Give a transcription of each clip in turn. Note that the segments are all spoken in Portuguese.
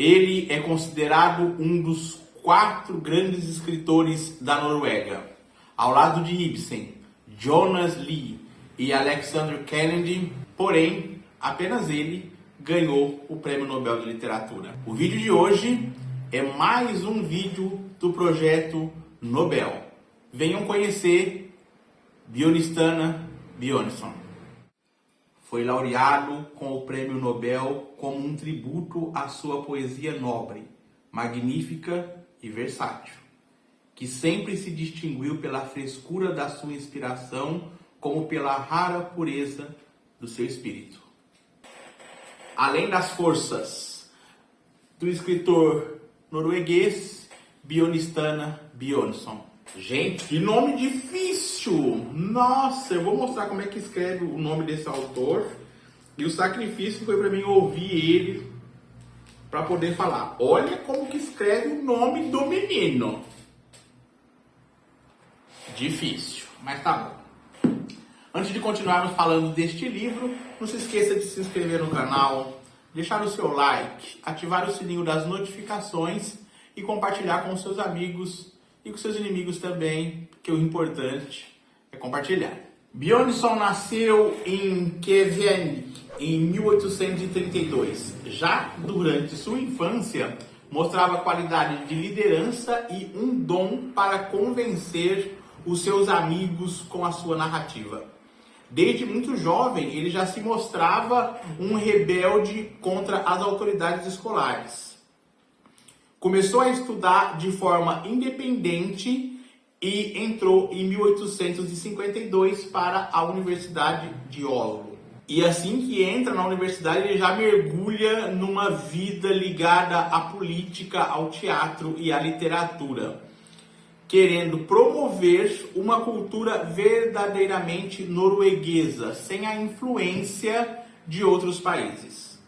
Ele é considerado um dos 4 grandes escritores da Noruega, ao lado de Ibsen, Jonas Lie e Alexander Kennedy, porém, apenas ele ganhou o Prêmio Nobel de Literatura. O vídeo de hoje é mais um vídeo do projeto Nobel. Venham conhecer Bjørnstjerne Bjørnson. Foi laureado com o Prêmio Nobel como um tributo à sua poesia nobre, magnífica e versátil, que sempre se distinguiu pela frescura da sua inspiração, como pela rara pureza do seu espírito. Além das forças do escritor norueguês Bjørnstjerne Bjørnson. Gente, que nome difícil! Nossa, eu vou mostrar como é que escreve o nome desse autor. E o sacrifício foi para mim ouvir ele para poder falar. Olha como que escreve o nome do menino. Difícil, mas tá bom. Antes de continuarmos falando deste livro, não se esqueça de se inscrever no canal, deixar o seu like, ativar o sininho das notificações e compartilhar com seus amigos e com seus inimigos também, porque o importante é compartilhar. Bjørnson nasceu em Kvævik em 1832. Já durante sua infância, mostrava qualidade de liderança e um dom para convencer os seus amigos com a sua narrativa. Desde muito jovem, ele já se mostrava um rebelde contra as autoridades escolares. Começou a estudar de forma independente e entrou em 1852 para a Universidade de Oslo. E assim que entra na universidade, ele já mergulha numa vida ligada à política, ao teatro e à literatura, querendo promover uma cultura verdadeiramente norueguesa, sem a influência de outros países.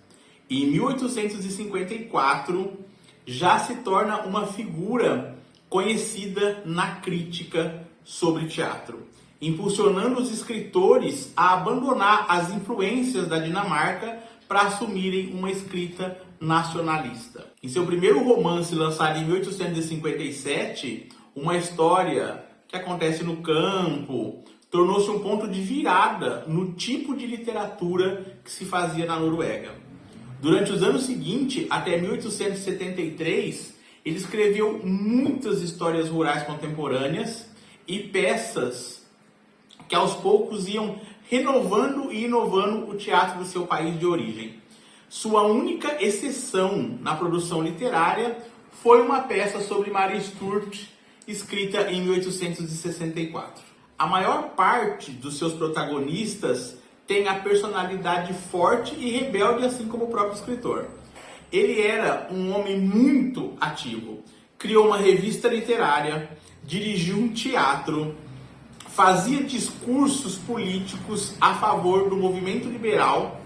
E em 1854, já se torna uma figura conhecida na crítica sobre teatro, impulsionando os escritores a abandonar as influências da Dinamarca para assumirem uma escrita nacionalista. Em seu primeiro romance, lançado em 1857, uma história que acontece no campo, tornou-se um ponto de virada no tipo de literatura que se fazia na Noruega. Durante os anos seguintes, até 1873, ele escreveu muitas histórias rurais contemporâneas e peças que aos poucos iam renovando e inovando o teatro do seu país de origem. Sua única exceção na produção literária foi uma peça sobre Maria Stuart, escrita em 1864. A maior parte dos seus protagonistas tem a personalidade forte e rebelde, assim como o próprio escritor. Ele era um homem muito ativo, criou uma revista literária, dirigiu um teatro, fazia discursos políticos a favor do movimento liberal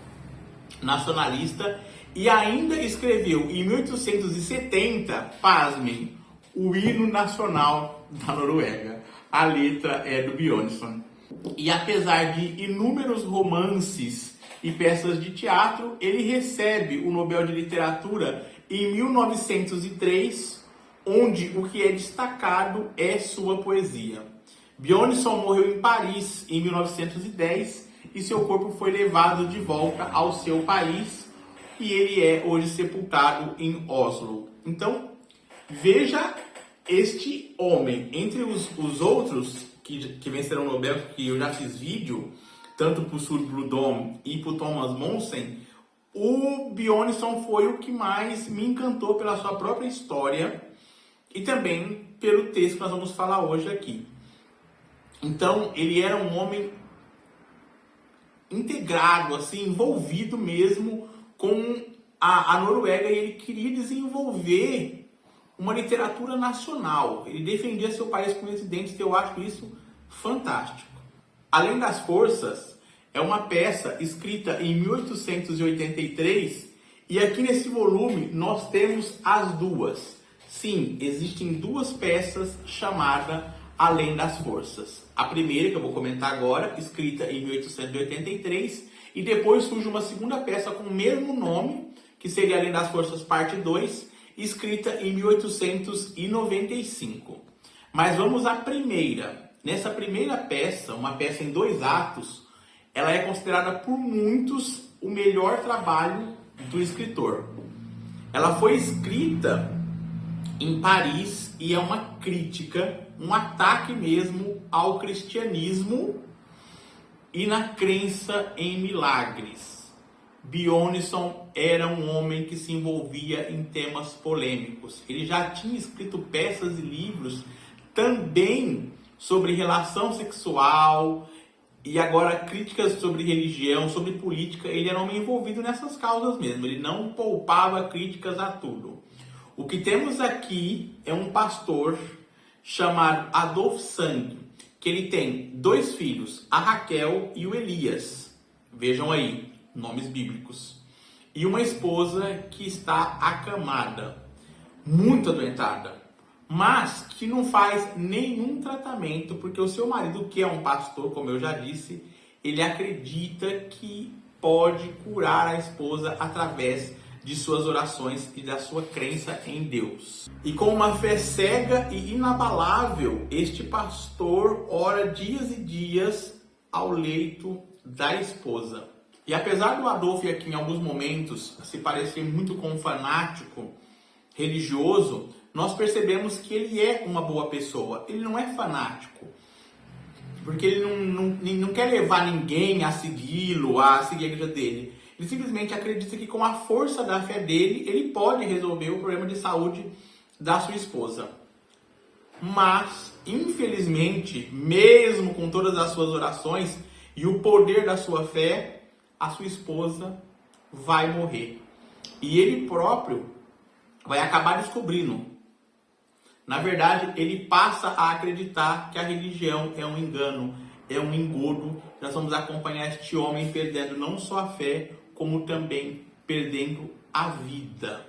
nacionalista e ainda escreveu em 1870, pasmem, o hino nacional da Noruega. A letra é do Bjørnson. E apesar de inúmeros romances e peças de teatro, ele recebe o Nobel de Literatura em 1903, onde o que é destacado é sua poesia. Bjørnson morreu em Paris em 1910 e seu corpo foi levado de volta ao seu país e ele é hoje sepultado em Oslo. Então, veja este homem, entre os outros que venceram o Nobel, que eu já fiz vídeo, tanto para o Sture Bludom e para o Thomas Monsen, o Bjørnson foi o que mais me encantou pela sua própria história e também pelo texto que nós vamos falar hoje aqui. Então, ele era um homem integrado, assim, envolvido mesmo com a Noruega, e ele queria desenvolver uma literatura nacional. Ele defendia seu país com unhas e dentes, e eu acho isso fantástico. Além das Forças, é uma peça escrita em 1883, e aqui nesse volume nós temos as duas. Sim, existem duas peças chamadas Além das Forças. A primeira, que eu vou comentar agora, escrita em 1883, e depois surge uma segunda peça com o mesmo nome, que que seria Além das Forças, parte 2, escrita em 1895. Mas vamos à primeira. Nessa primeira peça, uma peça em 2 atos, ela é considerada por muitos o melhor trabalho do escritor. Ela foi escrita em Paris e é uma crítica, um ataque mesmo ao cristianismo e na crença em milagres. Bjørnson era um homem que se envolvia em temas polêmicos. Ele já tinha escrito peças e livros também sobre relação sexual e agora críticas sobre religião, sobre política. Ele era um homem envolvido nessas causas mesmo. Ele não poupava críticas a tudo. O que temos aqui é um pastor chamado Adolf Sand, que ele tem 2 filhos, a Raquel e o Elias. Vejam aí, nomes bíblicos. E uma esposa que está acamada, muito adoentada, mas que não faz nenhum tratamento, porque o seu marido, que é um pastor, como eu já disse, ele acredita que pode curar a esposa através de suas orações e da sua crença em Deus. E com uma fé cega e inabalável, este pastor ora dias e dias ao leito da esposa. E apesar do Adolf aqui em alguns momentos se parecer muito com um fanático religioso, nós percebemos que ele é uma boa pessoa. Ele não é fanático, porque ele não quer levar ninguém a segui-lo, a seguir a igreja dele. Ele simplesmente acredita que com a força da fé dele, ele pode resolver o problema de saúde da sua esposa. Mas, infelizmente, mesmo com todas as suas orações e o poder da sua fé, a sua esposa vai morrer. E ele próprio vai acabar descobrindo. Na verdade, ele passa a acreditar que a religião é um engano, é um engodo. Nós vamos acompanhar este homem perdendo não só a fé, como também perdendo a vida.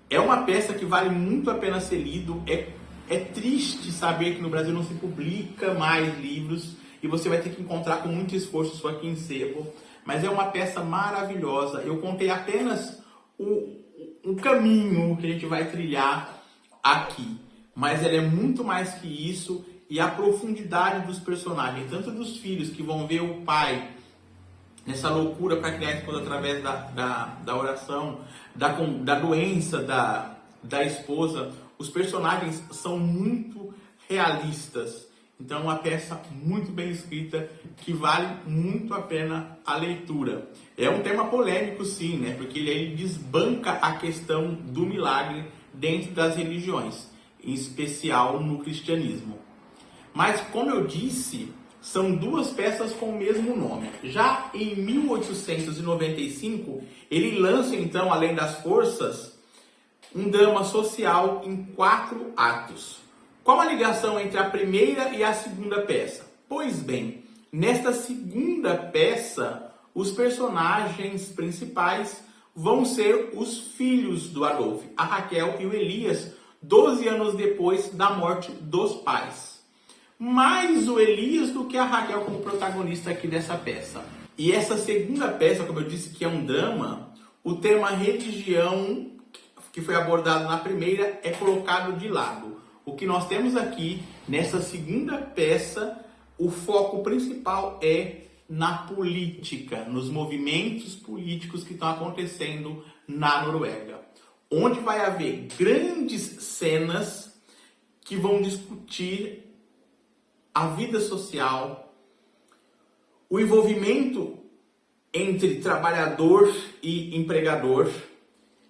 É uma peça que vale muito a pena ser lido. É triste saber que no Brasil não se publica mais livros e você vai ter que encontrar com muito esforço isso aqui em sebo. Mas é uma peça maravilhosa. Eu contei apenas o caminho que a gente vai trilhar aqui. Mas ela é muito mais que isso, e a profundidade dos personagens, tanto dos filhos que vão ver o pai nessa loucura para criar a esposa através da oração, da doença da esposa. Os personagens são muito realistas. Então é uma peça muito bem escrita que vale muito a pena a leitura. É um tema polêmico, sim, né? Porque ele desbanca a questão do milagre dentro das religiões, em especial no cristianismo. Mas, como eu disse, são 2 peças com o mesmo nome. Já em 1895, ele lança, então, Além das Forças, um drama social em 4 atos. Qual a ligação entre a primeira e a segunda peça? Pois bem, nesta segunda peça, os personagens principais vão ser os filhos do Adolf, a Raquel e o Elias, 12 anos depois da morte dos pais. Mais o Elias do que a Raquel como protagonista aqui dessa peça. E essa segunda peça, como eu disse, que é um drama, o tema religião, que foi abordado na primeira, é colocado de lado. O que nós temos aqui, nessa segunda peça, o foco principal é na política, nos movimentos políticos que estão acontecendo na Noruega, onde vai haver grandes cenas que vão discutir a vida social, o envolvimento entre trabalhador e empregador.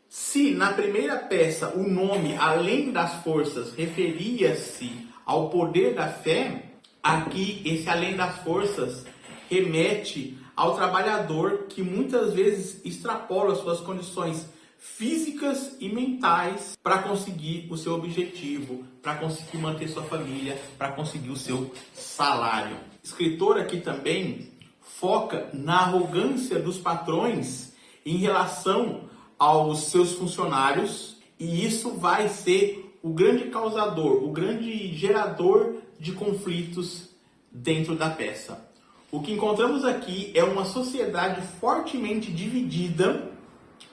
Se na primeira peça o nome Além das Forças referia-se ao poder da fé, aqui esse Além das Forças remete ao trabalhador que muitas vezes extrapola suas condições físicas e mentais para conseguir o seu objetivo, para conseguir manter sua família, para conseguir o seu salário. O escritor aqui também foca na arrogância dos patrões em relação aos seus funcionários, e isso vai ser o grande causador, o grande gerador de conflitos dentro da peça. O que encontramos aqui é uma sociedade fortemente dividida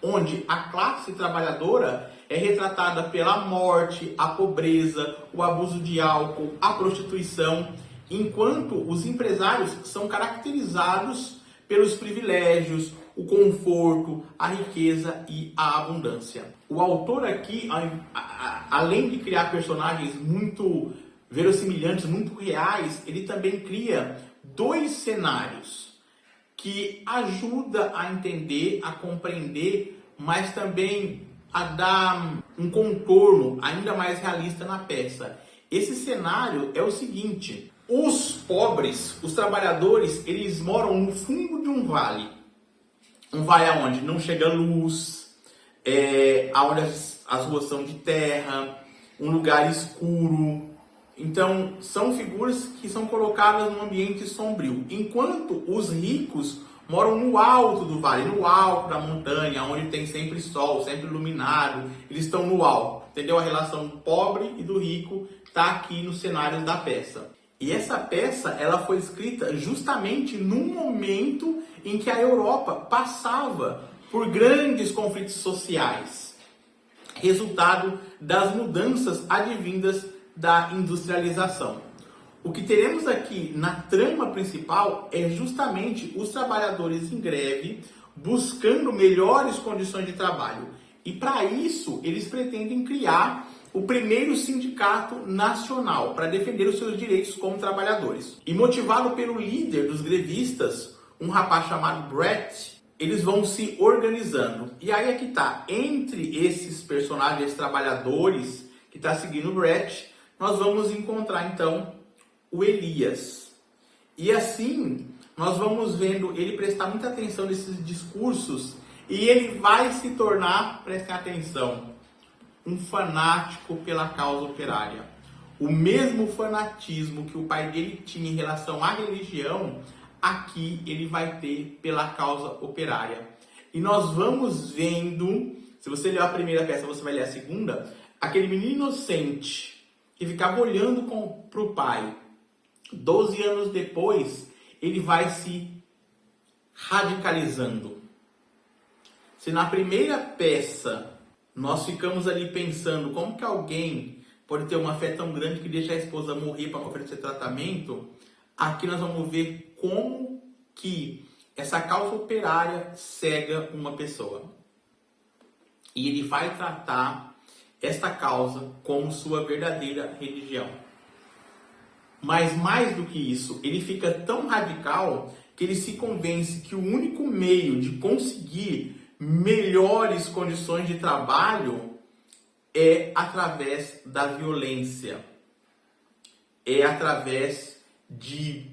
onde a classe trabalhadora é retratada pela morte, a pobreza, o abuso de álcool, a prostituição, enquanto os empresários são caracterizados pelos privilégios, o conforto, a riqueza e a abundância. O autor aqui, além de criar personagens muito verossimilhantes, muito reais, ele também cria dois cenários que ajudam a entender, a compreender, mas também a dar um contorno ainda mais realista na peça. Esse cenário é o seguinte: os pobres, os trabalhadores, eles moram no fundo de um vale. Um vale aonde não chega luz, aonde as ruas são de terra, um lugar escuro. Então, são figuras que são colocadas num ambiente sombrio. Enquanto os ricos moram no alto do vale, no alto da montanha, onde tem sempre sol, sempre iluminado. Eles estão no alto. Entendeu? A relação do pobre e do rico está aqui nos cenários da peça. E essa peça, ela foi escrita justamente num momento em que a Europa passava por grandes conflitos sociais, resultado das mudanças advindas da industrialização. O que teremos aqui na trama principal é justamente os trabalhadores em greve buscando melhores condições de trabalho. E para isso, eles pretendem criar o primeiro sindicato nacional para defender os seus direitos como trabalhadores. E motivado pelo líder dos grevistas, um rapaz chamado Brett, eles vão se organizando. E aí é que tá, entre esses personagens trabalhadores que está seguindo o Brett, nós vamos encontrar então o Elias. E assim, nós vamos vendo ele prestar muita atenção nesses discursos e ele vai se tornar, prestem atenção, um fanático pela causa operária. O mesmo fanatismo que o pai dele tinha em relação à religião, aqui ele vai ter pela causa operária. E nós vamos vendo, se você ler a primeira peça, você vai ler a segunda, aquele menino inocente que ficava olhando para o pai. 12 anos depois, ele vai se radicalizando. Se na primeira peça nós ficamos ali pensando como que alguém pode ter uma fé tão grande que deixa a esposa morrer para oferecer tratamento, aqui nós vamos ver como que essa causa operária cega uma pessoa. E ele vai tratar esta causa como sua verdadeira religião. Mas mais do que isso, ele fica tão radical que ele se convence que o único meio de conseguir melhores condições de trabalho é através da violência, é através de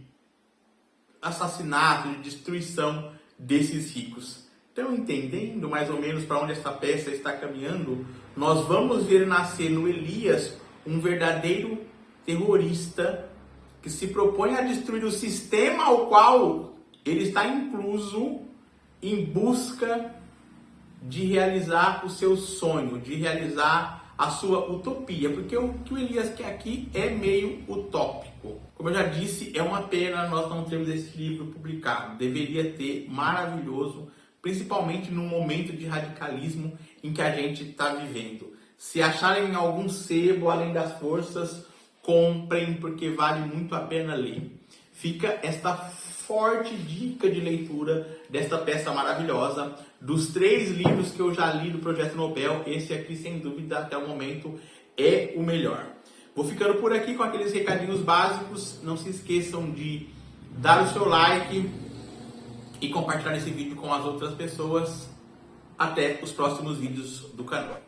assassinato, de destruição desses ricos. Então, entendendo mais ou menos para onde essa peça está caminhando, nós vamos ver nascer no Elias um verdadeiro terrorista que se propõe a destruir o sistema ao qual ele está incluso em busca de realizar o seu sonho, de realizar a sua utopia, porque o que o Elias quer aqui é meio utópico. Como eu já disse, é uma pena nós não termos esse livro publicado. Deveria ter, maravilhoso, principalmente no momento de radicalismo em que a gente está vivendo. Se acharem algum sebo além das forças, comprem, porque vale muito a pena ler. Fica esta forte dica de leitura desta peça maravilhosa. Dos 3 livros que eu já li do Projeto Nobel, esse aqui, sem dúvida, até o momento, é o melhor. Vou ficando por aqui com aqueles recadinhos básicos. Não se esqueçam de dar o seu like e compartilhar esse vídeo com as outras pessoas. Até os próximos vídeos do canal.